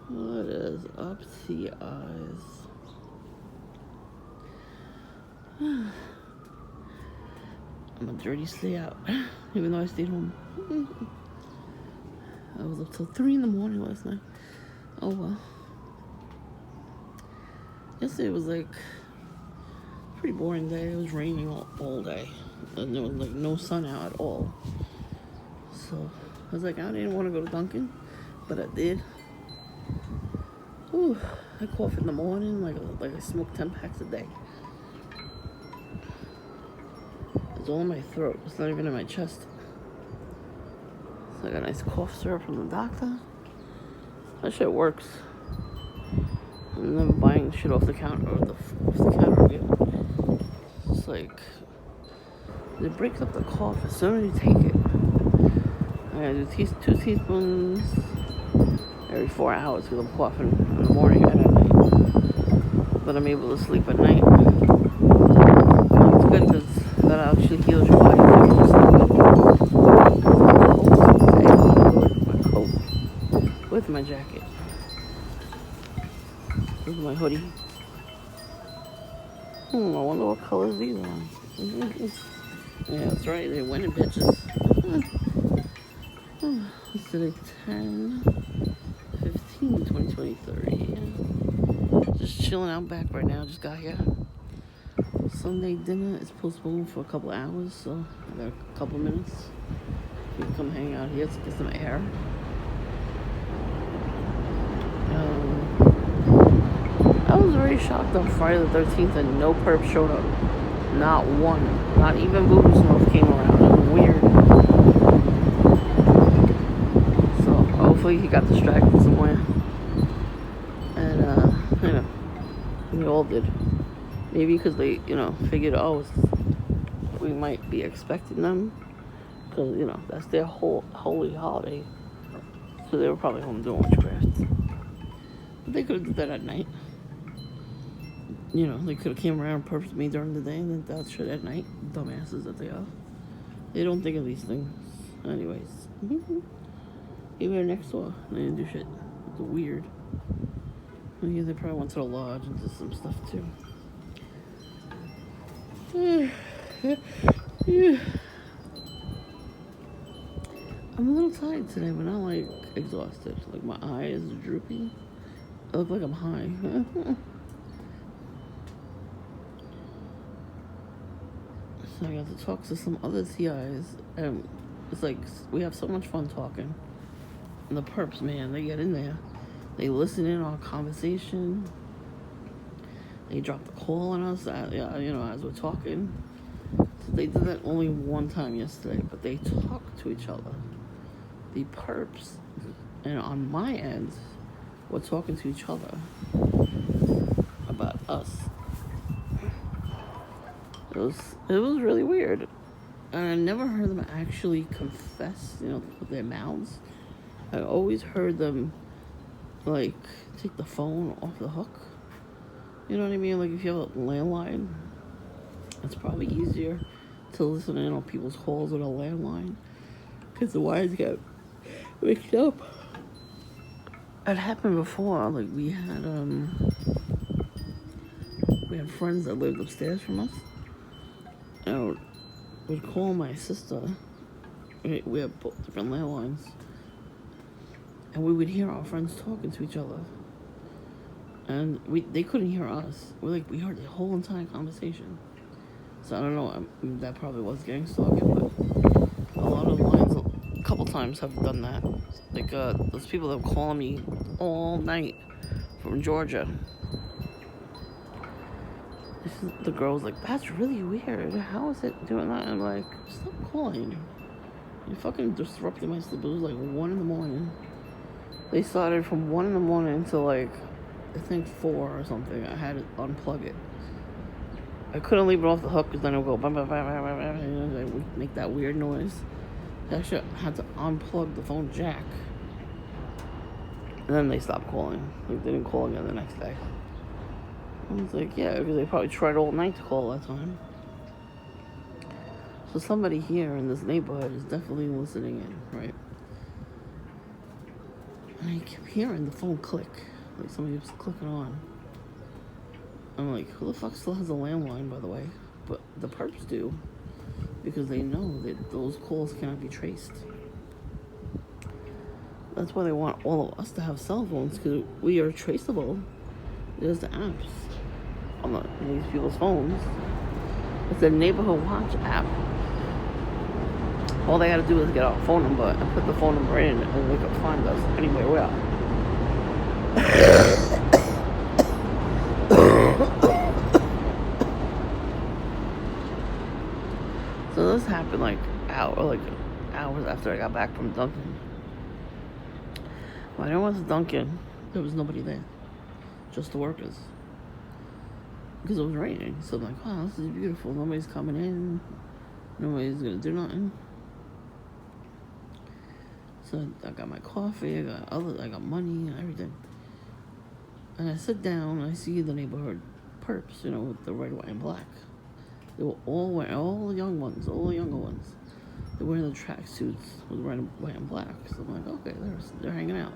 What is up to your eyes? I'm a dirty stay out, even though I stayed home. I was up till 3 in the morning last night. Oh well. Yesterday was like a pretty boring day. It was raining all day, and there was like no sun out at all. So I was like, I didn't want to go to Dunkin', but I did. Ooh, I cough in the morning like I smoke 10 packs a day. It's all in my throat. It's not even in my chest. So I got a nice cough syrup from the doctor. That shit works. I'm never buying shit off the counter off the counter again. It's like it breaks up the cough as soon as you take it. I do 2 teaspoons every 4 hours because I'm coughing in the morning and at night. But I'm able to sleep at night. It's good because that actually heals your body. My coat with my jacket. This is my hoodie. I wonder what colors these are. Yeah, that's right. They winter bitches. It's today 10/15/2023. Just chilling out back right now. Just got here. Sunday dinner is postponed for a couple hours, so I got a couple minutes. You can come hang out here to get some air. I was very shocked on Friday the 13th that no perp showed up. Not one. Not even Voodoo Smurf came around. It was weird. So hopefully he got distracted somewhere. And, we all did. Maybe because they, figured, we might be expecting them. Because, that's their holy holiday. So they were probably home doing witchcraft. But they could have did that at night. They could have came around and purposed me during the day and then that shit at night. Dumbasses that they are. They don't think of these things. Anyways. Even their next door, they didn't do shit. It's weird. Yeah, they probably went to the lodge and did some stuff too. I'm a little tired today, but not like exhausted. Like my eyes are droopy. I look like I'm high. So I got to talk to some other TIs, and it's like we have so much fun talking. And the perps, man, they get in there. They listen in on our conversation. They drop the call on us, as we're talking. So they did that only one time yesterday, but they talk to each other. The perps, and on my end, we're talking to each other about us. It was really weird. And I never heard them actually confess, with their mouths. I always heard them, take the phone off the hook. You know what I mean? Like, if you have a landline, it's probably easier to listen in on people's calls with a landline. Because the wires get mixed up. It happened before. Like, we had friends that lived upstairs from us. And we'd call my sister. We have both different landlines. And we would hear our friends talking to each other. And they couldn't hear us. We heard the whole entire conversation. So I don't know, that probably was gang stalking, but a lot of lines, a couple times have done that. Like, those people that were calling me all night from Georgia. The girl's like, that's really weird. How is it doing that? I'm like, stop calling. You fucking disrupted my sleep. It was like 1 in the morning. They started from 1 in the morning to I think 4 or something. I had to unplug it. I couldn't leave it off the hook because then it would go bam, bam, bam, bam, bam, bam, and it would make that weird noise. I actually had to unplug the phone jack. And then they stopped calling. They didn't call again the next day. I was like, yeah, because they probably tried all night to call that time. So somebody here in this neighborhood is definitely listening in, right? And I kept hearing the phone click, like somebody was clicking on. I'm like, who the fuck still has a landline, by the way? But the perps do, because they know that those calls cannot be traced. That's why they want all of us to have cell phones, because we are traceable. There's the apps on these people's phones. It's a neighborhood watch app. All they gotta do is get our phone number and put the phone number in, and they can find us anywhere we are. So this happened like hours after I got back from Dunkin'. When I went to Dunkin', there was nobody there, just the workers, because it was raining. So I'm like, wow, this is beautiful. Nobody's coming in. Nobody's gonna do nothing. So I got my coffee. I got money and everything. And I sit down. And I see the neighborhood perps, with the red, white, and black. They were all wearing, all the young ones, all the younger ones. They're wearing the tracksuits with red, white, and black. So I'm like, okay, they're hanging out.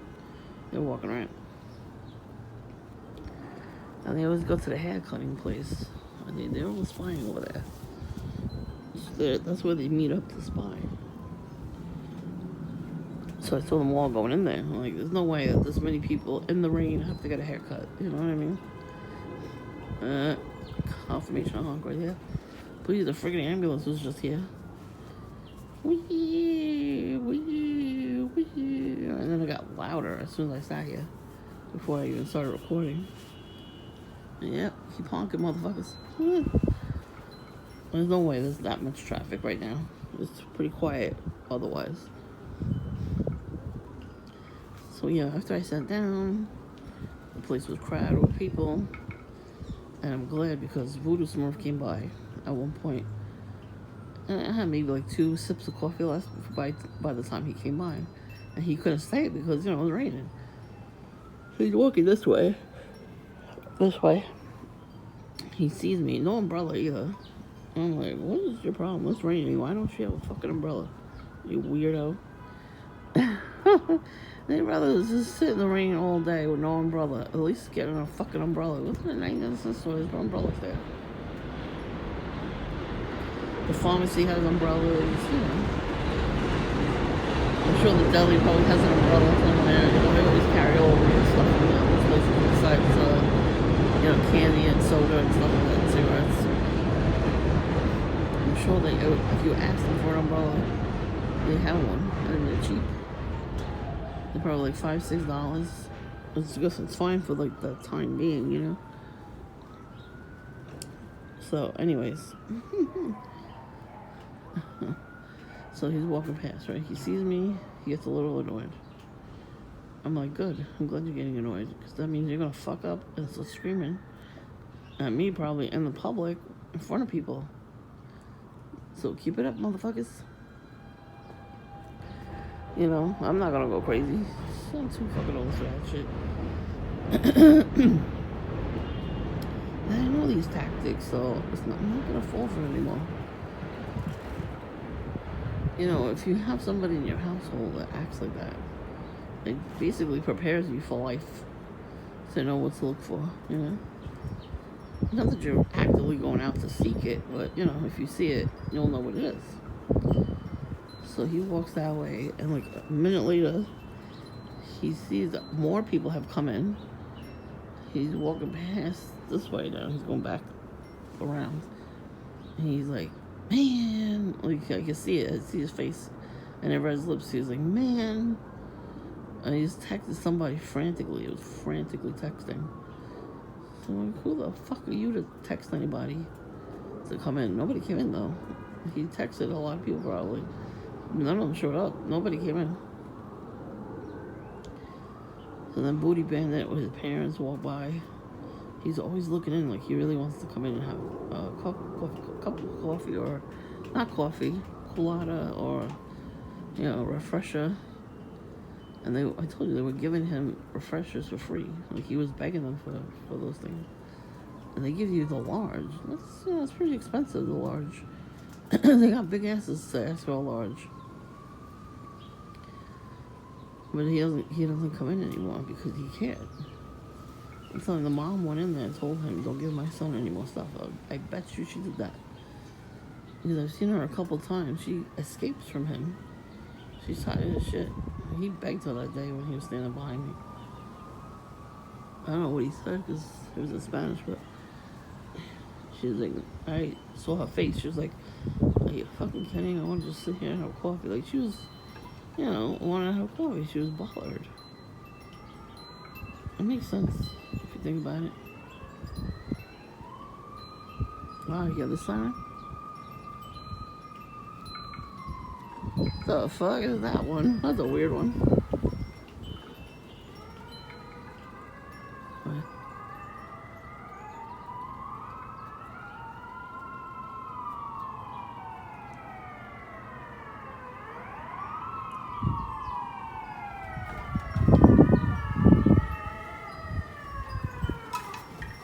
They're walking around. And they always go to the hair cutting place. And they're all spying over there. So that's where they meet up to spy. So I saw them all going in there. I'm like, there's no way that this many people in the rain have to get a haircut. You know what I mean? Confirmation honk right here. Please, the friggin' ambulance was just here. Wee, wee, wee. And then it got louder as soon as I sat here, before I even started recording. And yeah, keep honking, motherfuckers. There's no way there's that much traffic right now. It's pretty quiet otherwise. So yeah, after I sat down, the place was crowded with people. And I'm glad, because Voodoo Smurf came by at one point. And I had maybe like 2 sips of coffee left by the time he came by. And he couldn't stay because, it was raining. So he's walking this way. He sees me, no umbrella either. I'm like, what is your problem? It's raining. Why don't you have a fucking umbrella? You weirdo. They'd rather just sit in the rain all day with no umbrella. At least get a fucking umbrella. What's the 99 store? There's no umbrellas there. The pharmacy has umbrellas, I'm sure the deli probably has an umbrella somewhere. They always carry over and stuff from those places besides, candy and soda and stuff like that, and cigarettes. I'm sure if you ask them for an umbrella, they have one, and they're cheap. They're probably like $5, $6. It's fine for like the time being, So, anyways. So he's walking past, right? He sees me, he gets a little annoyed. I'm like, good, I'm glad you're getting annoyed, because that means you're gonna fuck up and start screaming at me, probably, in the public, in front of people. So keep it up, motherfuckers. I'm not gonna go crazy. I'm too fucking old for that shit. I know these tactics, so I'm not gonna fall for it anymore. If you have somebody in your household that acts like that, it basically prepares you for life to know what to look for, Not that you're actively going out to seek it, but, if you see it, you'll know what it is. So he walks that way, and like a minute later, he sees that more people have come in. He's walking past this way now. He's going back around. And he's like, man, like I can see it. I see his face. And I read his lips. He was like, man. And he just texted somebody frantically. It was frantically texting. So I'm like, who the fuck are you to text anybody to come in? Nobody came in though. He texted a lot of people probably. None of them showed up. Nobody came in. So then Booty Bandit with his parents walk by. He's always looking in like he really wants to come in and have a cup of coffee, or not coffee, colada, or refresher. And I told you they were giving him refreshers for free. Like he was begging them for those things. And they give you the large. That's pretty expensive, the large. They got big asses to ask for a large. But he doesn't come in anymore because he can't. I'm telling the mom went in there and told him, don't give my son any more stuff. I bet you she did that. Because I've seen her a couple times. She escapes from him. She's tired of shit. He begged her that day when he was standing behind me. I don't know what he said because it was in Spanish, but she was like, I saw her face. She was like, are you fucking kidding? I want to just sit here and have coffee. Like, she was, wanting to have coffee. She was bothered. It makes sense if you think about it. Wow, you got the siren? The fuck is that one? That's a weird one. What?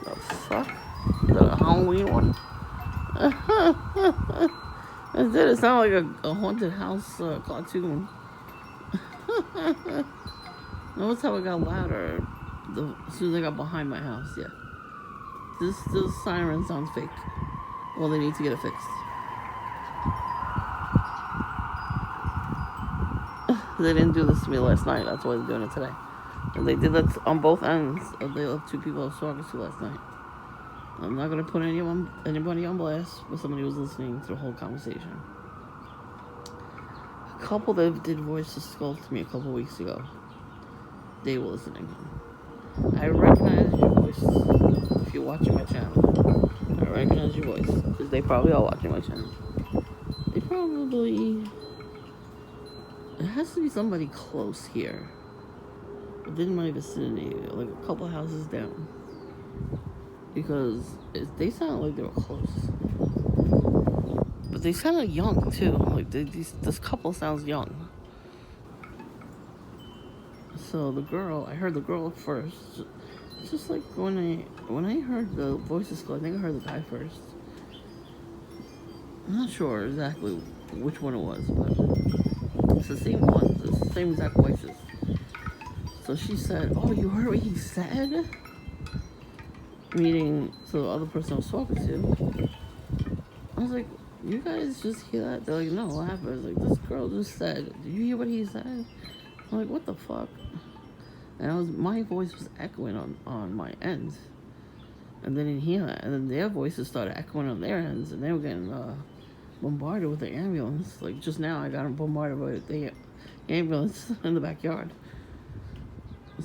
The fuck? Is that a Halloween one? It sound like a haunted house cartoon. Notice how it got louder as soon as I got behind my house. Yeah, this siren sounds fake. Well, they need to get it fixed. They didn't do this to me last night. That's why they're doing it today. And they did that on both ends. They left 2 people I was talking to last night. I'm not gonna put anybody on blast, but somebody was listening to the whole conversation. A couple that did voice to skull to me a couple weeks ago. They were listening. I recognize your voice if you're watching my channel. I recognize your voice because they probably are watching my channel. They probably. It has to be somebody close here, within my vicinity, like a couple houses down. Because they sound like they were close. But they sound young, too. Like, this couple sounds young. So the girl, I heard the girl first. It's just like when I heard the voices go, I think I heard the guy first. I'm not sure exactly which one it was, but it's the same ones. It's the same exact voices. So she said, oh, you heard what he said? Meaning, so the other person I was talking to, I was like, you guys just hear that? They're like, no, what happened? I was like, this girl just said, did you hear what he said? I'm like, what the fuck? And my voice was echoing on my end. And they didn't hear that. And then their voices started echoing on their ends, and they were getting bombarded with the ambulance. Like, just now I got bombarded by the ambulance in the backyard.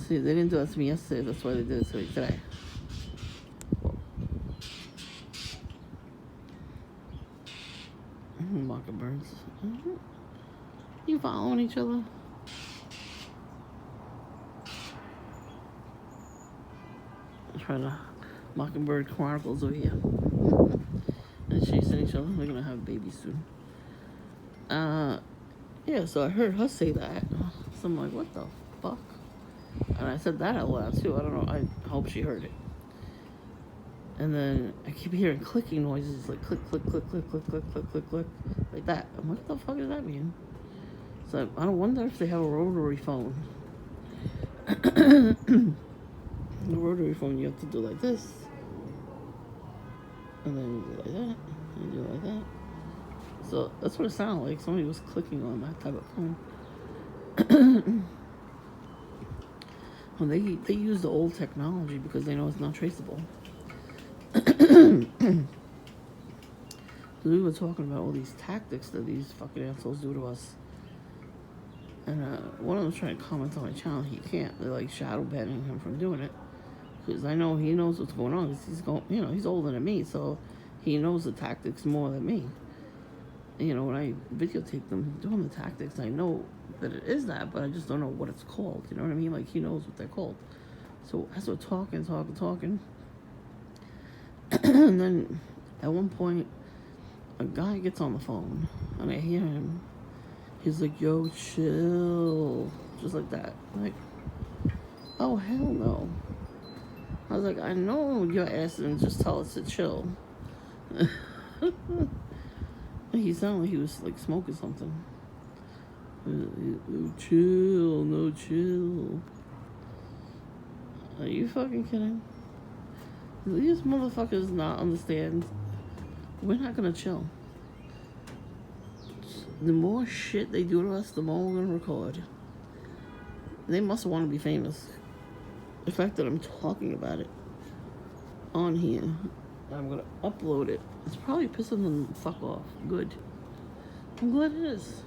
See, they didn't do that to me yesterday, that's why they did it to me today. Mockingbirds. You following each other? I'm trying to Mockingbird Chronicles over here. And chasing each other. They're gonna have babies soon. Yeah, so I heard her say that. So I'm like, what the fuck? And I said that out loud too. I don't know. I hope she heard it. And then I keep hearing clicking noises, like click, click, click, click, click, click, click, click, click, like that. I'm like, what the fuck does that mean? So I don't wonder if they have a rotary phone. The rotary phone, you have to do like this, and then you do like that, and you do like that. So that's what it sounded like. Somebody was clicking on that type of phone. Well, they use the old technology because they know it's not traceable. We were talking about all these tactics that these fucking assholes do to us. And one of them's trying to comment on my channel. He can't. They're like shadow banning him from doing it. Because I know he knows what's going on. Because he's older than me. So he knows the tactics more than me. And, when I videotape them doing the tactics, I know that it is that. But I just don't know what it's called. You know what I mean? Like, he knows what they're called. So as we're talking. And then at one point, a guy gets on the phone, and I hear him. He's like, yo, chill. Just like that. Like, oh, hell no. I was like, I know your ass didn't just tell us to chill. He sounded like he was, like, smoking something. No chill, no chill. Are you fucking kidding? These motherfuckers not understand. We're not gonna chill. The more shit they do to us, the more we're gonna record. They must want to be famous. The fact that I'm talking about it on here, I'm gonna upload it. It's probably pissing them the fuck off. Good. I'm glad it is.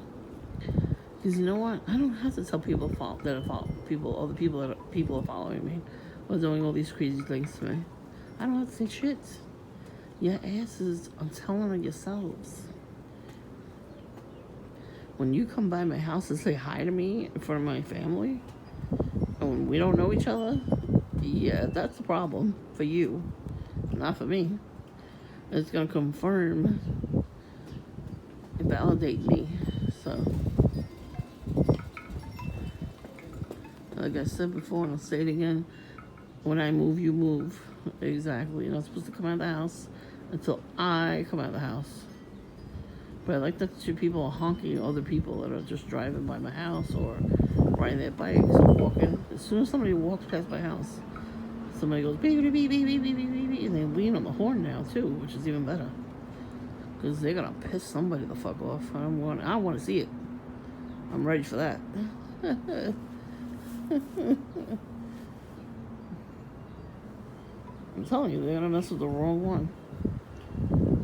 Because you know what? I don't have to tell people that other people are following me or doing all these crazy things to me. I don't have to say shit. Your asses are telling it yourselves. When you come by my house and say hi to me in front of my family, and when we don't know each other, yeah, that's a problem for you, not for me. It's gonna confirm and validate me. So, like I said before, and I'll say it again, when I move, you move. Exactly. You're not supposed to come out of the house until I come out of the house. But I like that people are honking other people that are just driving by my house or riding their bikes or walking. As soon as somebody walks past my house, somebody goes beep beep beep beep beep beep beep beep, and they lean on the horn now too, which is even better. Because they're gonna piss somebody the fuck off. I want to see it. I'm ready for that. I'm telling you, they're gonna mess with the wrong one.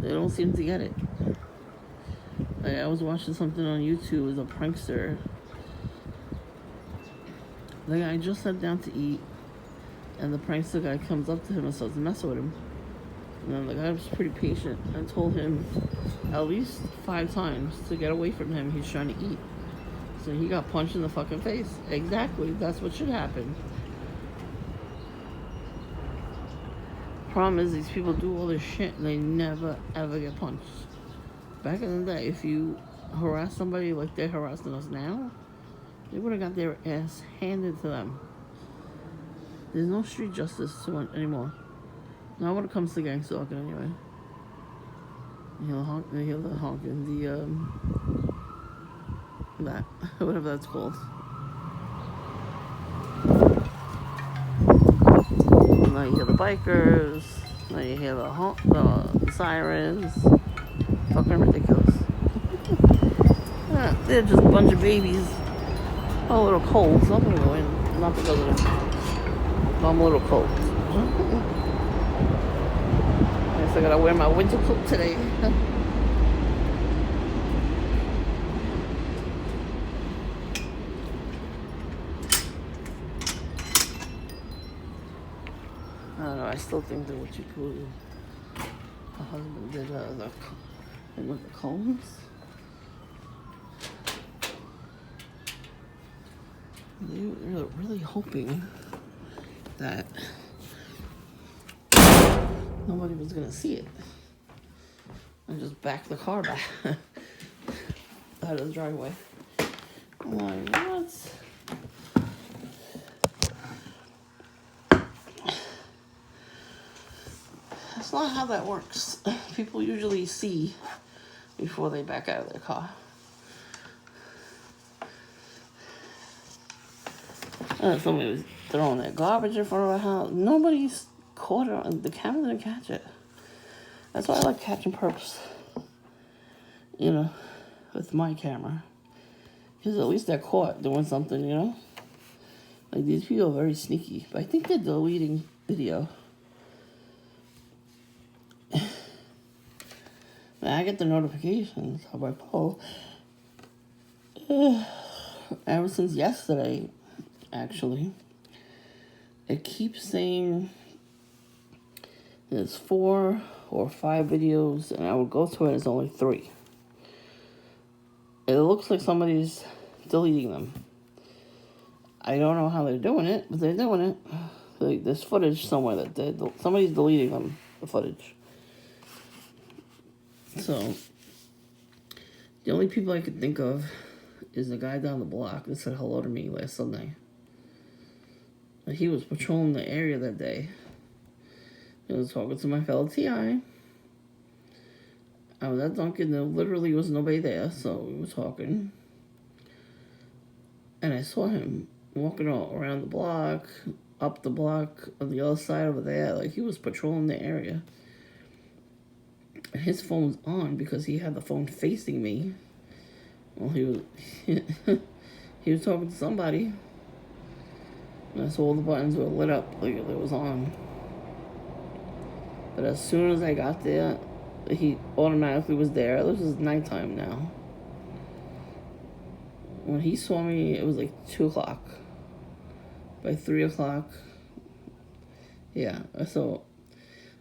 They don't seem to get it. Like, I was watching something on YouTube as a prankster. The guy just sat down to eat, and the prankster guy comes up to him and starts messing with him. And then the guy was pretty patient and told him at least 5 times to get away from him. He's trying to eat. So he got punched in the fucking face. Exactly. That's what should happen. Problem is, these people do all this shit and they never ever get punched. Back in the day, if you harass somebody like they're harassing us now, they would have got their ass handed to them. There's no street justice anymore. Not when it comes to gang stalking, anyway. You hear the honking, that, whatever that's called. Now you hear the bikers, now you hear the sirens. Fucking ridiculous. They're just a bunch of babies. I'm a little cold, so I'm gonna go in. Not because of it. I'm a little cold. I guess I gotta wear my winter coat today. I don't know, I still think that what you call the husband did with the combs. They were really hoping that nobody was gonna see it and just back the car back out of the driveway. I'm like, what? That's not how that works. People usually see before they back out of their car. Somebody was throwing their garbage in front of our house. Nobody's caught it. The camera didn't catch it. That's why I like catching perps. You know, with my camera. Because at least they're caught doing something, you know? Like, these people are very sneaky. But I think they're deleting video. I get the notifications on my phone. Ever since yesterday, actually, it keeps saying there's 4 or 5 videos, and I would go to it, it's only 3. It looks like somebody's deleting them. I don't know how they're doing it, but they're doing it. Like, there's footage somewhere that somebody's deleting them, the footage. So, the only people I could think of is the guy down the block that said hello to me last Sunday. He was patrolling the area that day. He was talking to my fellow TI. I was at Dunkin', there literally was nobody there, so we were talking. And I saw him walking all around the block, up the block, on the other side over there. Like, he was patrolling the area. And his phone was on because he had the phone facing me. Well, he was he was talking to somebody. And I saw all the buttons were lit up like it was on. But as soon as I got there, he automatically was there. This is nighttime now. When he saw me, it was like 2 o'clock. By 3 o'clock, yeah. So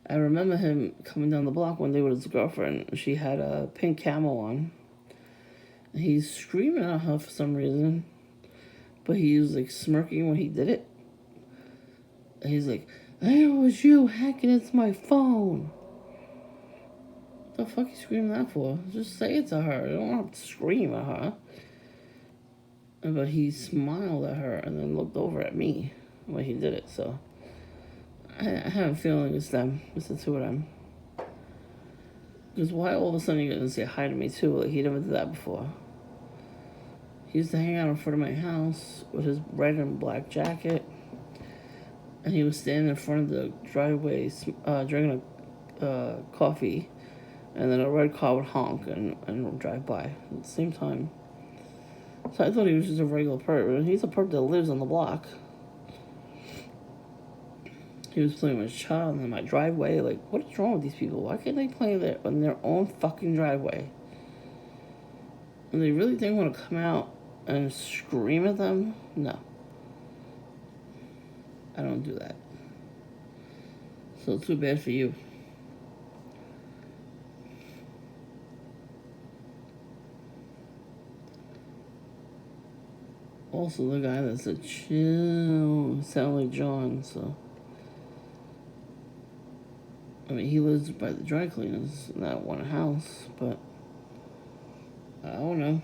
I remember him coming down the block one day with his girlfriend. She had a pink camo on. He's screaming at her for some reason, but he was like smirking when he did it. And he's like, "It was you hacking into my phone." What the fuck you screaming that for? Just say it to her. You don't have to scream at her. But he smiled at her and then looked over at me when he did it. So I have a feeling it's them. It's the two of them. Because why all of a sudden you gonna say hi to me too? Like, he never did that before. He used to hang out in front of my house with his red and black jacket, and he was standing in front of the driveway drinking a coffee, and then a red car would honk and drive by at the same time. So I thought he was just a regular perp. He's a perp that lives on the block. He was playing with his child in my driveway. Like, what is wrong with these people? Why can't they play there in their own fucking driveway? And they really didn't want to come out and scream at them? No. I don't do that. So too bad for you. Also, the guy that said chill sound like John, so. I mean, he lives by the dry cleaners in that one house, but I don't know.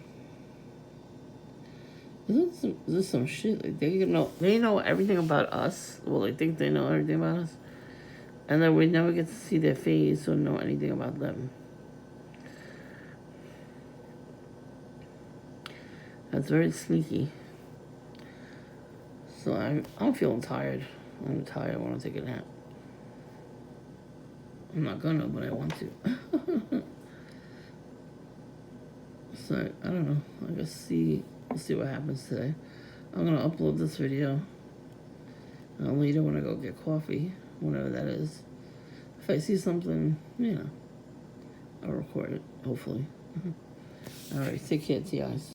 Is this some shit? Like, they know everything about us. Well, they think they know everything about us, and then we never get to see their face or know anything about them. That's very sneaky. So I'm feeling tired. I'm tired. I want to take a nap. I'm not gonna, but I want to. So I don't know. I guess we'll see what happens today. I'm gonna upload this video later when I go get coffee, whenever that is. If I see something, I'll record it. Hopefully. All right. Take care, guys.